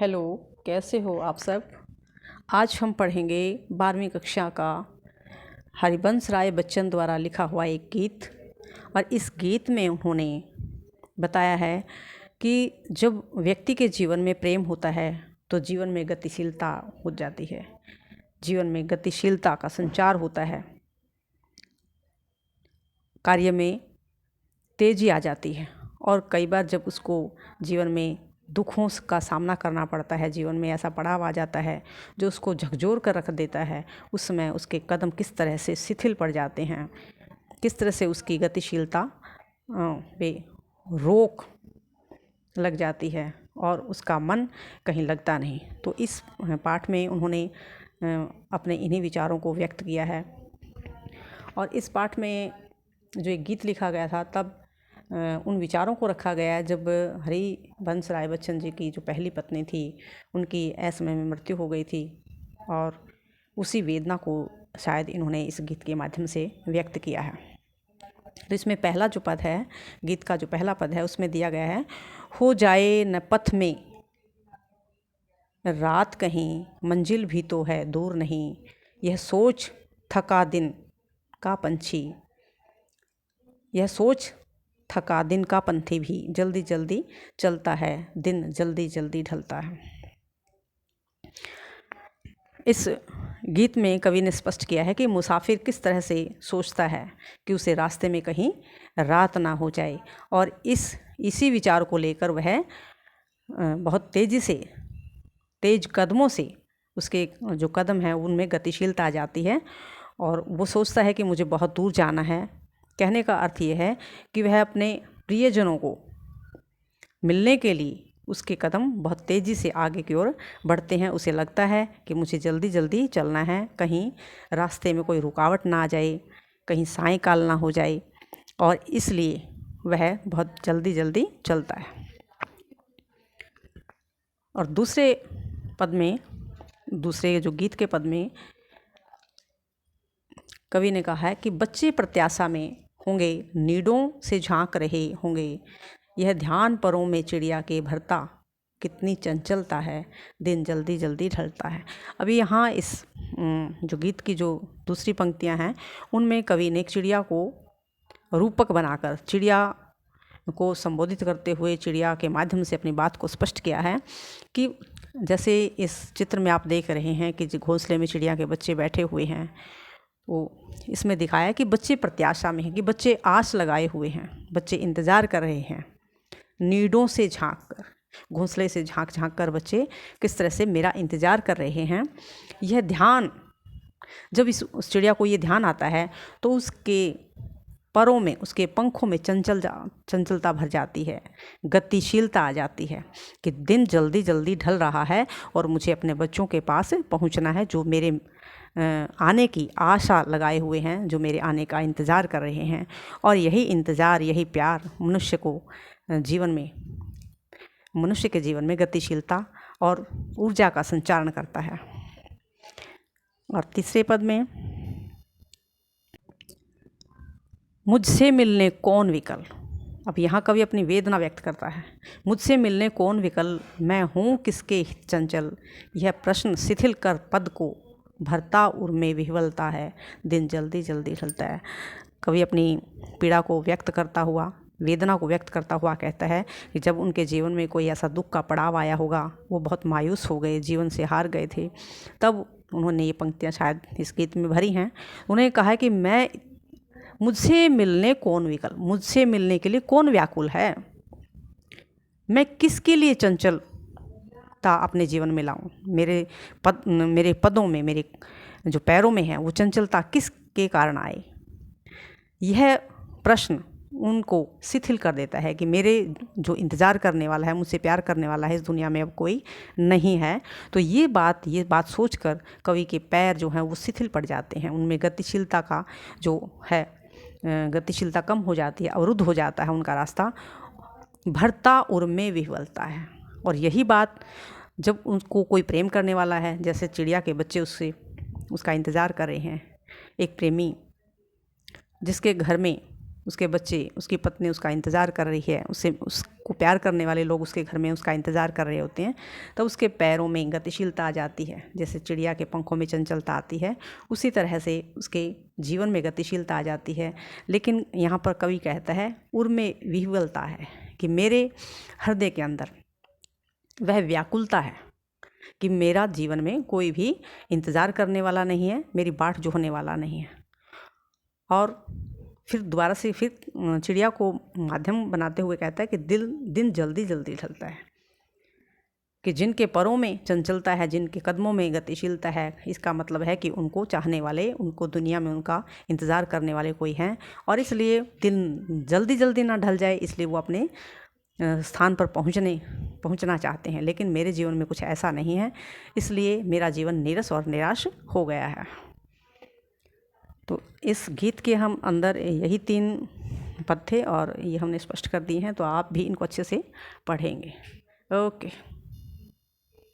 Hello, कैसे हो आप सब। आज हम पढ़ेंगे 12वीं कक्षा का हरिवंश राय बच्चन द्वारा लिखा हुआ एक गीत। और इस गीत में उन्होंने बताया है कि जब व्यक्ति के जीवन में प्रेम होता है तो जीवन में गतिशीलता हो जाती है, जीवन में गतिशीलता का संचार होता है, कार्य में तेजी आ जाती है। और कई बार जब उसको जीवन में दुखों का सामना करना पड़ता है, जीवन में ऐसा पड़ाव आ जाता है जो उसको झकझोर कर रख देता है, उस समय उसके कदम किस तरह से शिथिल पड़ जाते हैं, किस तरह से उसकी गतिशीलता पे रोक लग जाती है और उसका मन कहीं लगता नहीं। तो इस पाठ में उन्होंने अपने इन्हीं विचारों को व्यक्त किया है। और इस पाठ में जो एक गीत लिखा गया था तब उन विचारों को रखा गया है जब हरिवंश राय बच्चन जी की जो पहली पत्नी थी उनकी असमय में मृत्यु हो गई थी, और उसी वेदना को शायद इन्होंने इस गीत के माध्यम से व्यक्त किया है। तो इसमें पहला जो पद है, गीत का जो पहला पद है, उसमें दिया गया है, हो जाए न पथ में रात कहीं, मंजिल भी तो है दूर नहीं, यह सोच थका दिन का पंछी, यह सोच थका दिन का पंथी भी जल्दी जल्दी चलता है, दिन जल्दी जल्दी ढलता है। इस गीत में कवि ने स्पष्ट किया है कि मुसाफिर किस तरह से सोचता है कि उसे रास्ते में कहीं रात ना हो जाए, और इसी विचार को लेकर वह बहुत तेज़ी से, तेज कदमों से, उसके जो कदम हैं उनमें गतिशीलता आ जाती है और वो सोचता है कि मुझे बहुत दूर जाना है। कहने का अर्थ ये है कि वह अपने प्रियजनों को मिलने के लिए उसके कदम बहुत तेज़ी से आगे की ओर बढ़ते हैं। उसे लगता है कि मुझे जल्दी जल्दी चलना है, कहीं रास्ते में कोई रुकावट ना आ जाए, कहीं सायंकाल ना हो जाए, और इसलिए वह बहुत जल्दी जल्दी चलता है। और दूसरे पद में, दूसरे जो गीत के पद में कवि ने कहा है कि बच्चे प्रत्याशा में होंगे, नीडों से झांक रहे होंगे, यह ध्यान परों में चिड़िया के भरता, कितनी चंचलता है, दिन जल्दी जल्दी ढलता है। अभी यहाँ इस जो गीत की जो दूसरी पंक्तियाँ हैं उनमें कवि ने एक चिड़िया को रूपक बनाकर, चिड़िया को संबोधित करते हुए चिड़िया के माध्यम से अपनी बात को स्पष्ट किया है कि जैसे इस चित्र में आप देख रहे हैं कि घोंसले में चिड़िया के बच्चे बैठे हुए हैं, वो इसमें दिखाया है कि बच्चे प्रत्याशा में हैं, कि बच्चे आस लगाए हुए हैं, बच्चे इंतज़ार कर रहे हैं, नीडों से झांक कर, घोंसले से झांक झांक कर बच्चे किस तरह से मेरा इंतज़ार कर रहे हैं। यह ध्यान, जब उस चिड़िया को ये ध्यान आता है तो उसके परों में, उसके पंखों में चंचलता भर जाती है, गतिशीलता आ जाती है कि दिन जल्दी जल्दी ढल रहा है और मुझे अपने बच्चों के पास पहुंचना है, जो मेरे आने की आशा लगाए हुए हैं, जो मेरे आने का इंतज़ार कर रहे हैं। और यही इंतज़ार, यही प्यार मनुष्य को जीवन में, मनुष्य के जीवन में गतिशीलता और ऊर्जा का संचारण करता है। और तीसरे पद में, मुझसे मिलने कौन विकल, अब यहाँ कवि अपनी वेदना व्यक्त करता है। मुझसे मिलने कौन विकल, मैं हूँ किसके चंचल, यह प्रश्न शिथिल कर पद को भरता उर्मे विह्वलता है, दिन जल्दी जल्दी ढलता है। कवि अपनी पीड़ा को व्यक्त करता हुआ, वेदना को व्यक्त करता हुआ कहता है कि जब उनके जीवन में कोई ऐसा दुख का पड़ाव आया होगा, वो बहुत मायूस हो गए, जीवन से हार गए थे, तब उन्होंने ये पंक्तियाँ शायद इस गीत में भरी हैं। उन्हें कहा है कि मैं, मुझसे मिलने कौन विकल, मुझसे मिलने के लिए कौन व्याकुल है, मैं किसके लिए चंचलता अपने जीवन में लाऊं, मेरे पदों में, मेरे जो पैरों में है वो चंचलता किसके कारण आए। यह प्रश्न उनको शिथिल कर देता है कि मेरे जो इंतज़ार करने वाला है, मुझसे प्यार करने वाला है, इस दुनिया में अब कोई नहीं है। तो ये बात सोचकर कवि के पैर जो हैं वो शिथिल पड़ जाते हैं, उनमें गतिशीलता का जो है, गतिशीलता कम हो जाती है, अवरुद्ध हो जाता है उनका रास्ता, भरता उर्मे विह्वलता है। और यही बात जब उनको कोई प्रेम करने वाला है, जैसे चिड़िया के बच्चे उसका इंतज़ार कर रहे हैं, एक प्रेमी जिसके घर में उसके बच्चे, उसकी पत्नी उसका इंतज़ार कर रही है, उसको प्यार करने वाले लोग उसके घर में उसका इंतज़ार कर रहे होते हैं, तब उसके पैरों में गतिशीलता आ जाती है। जैसे चिड़िया के पंखों में चंचलता आती है, उसी तरह से उसके जीवन में गतिशीलता आ जाती है। लेकिन यहाँ पर कवि कहता है उर में विह्वलता है, कि मेरे हृदय के अंदर वह व्याकुलता है कि मेरा जीवन में कोई भी इंतज़ार करने वाला नहीं है, मेरी बाट जोहने वाला नहीं है। और फिर दोबारा से फिर चिड़िया को माध्यम बनाते हुए कहता है कि दिन जल्दी जल्दी ढलता है, कि जिनके पैरों में चंचलता है, जिनके कदमों में गतिशीलता है, इसका मतलब है कि उनको चाहने वाले, उनको दुनिया में उनका इंतज़ार करने वाले कोई हैं, और इसलिए दिन जल्दी जल्दी ना ढल जाए, इसलिए वो अपने स्थान पर पहुंचना चाहते हैं। लेकिन मेरे जीवन में कुछ ऐसा नहीं है, इसलिए मेरा जीवन नीरस और निराश हो गया है। तो इस गीत के हम अंदर यही 3 पद थे और ये हमने स्पष्ट कर दिए हैं, तो आप भी इनको अच्छे से पढ़ेंगे। ओके।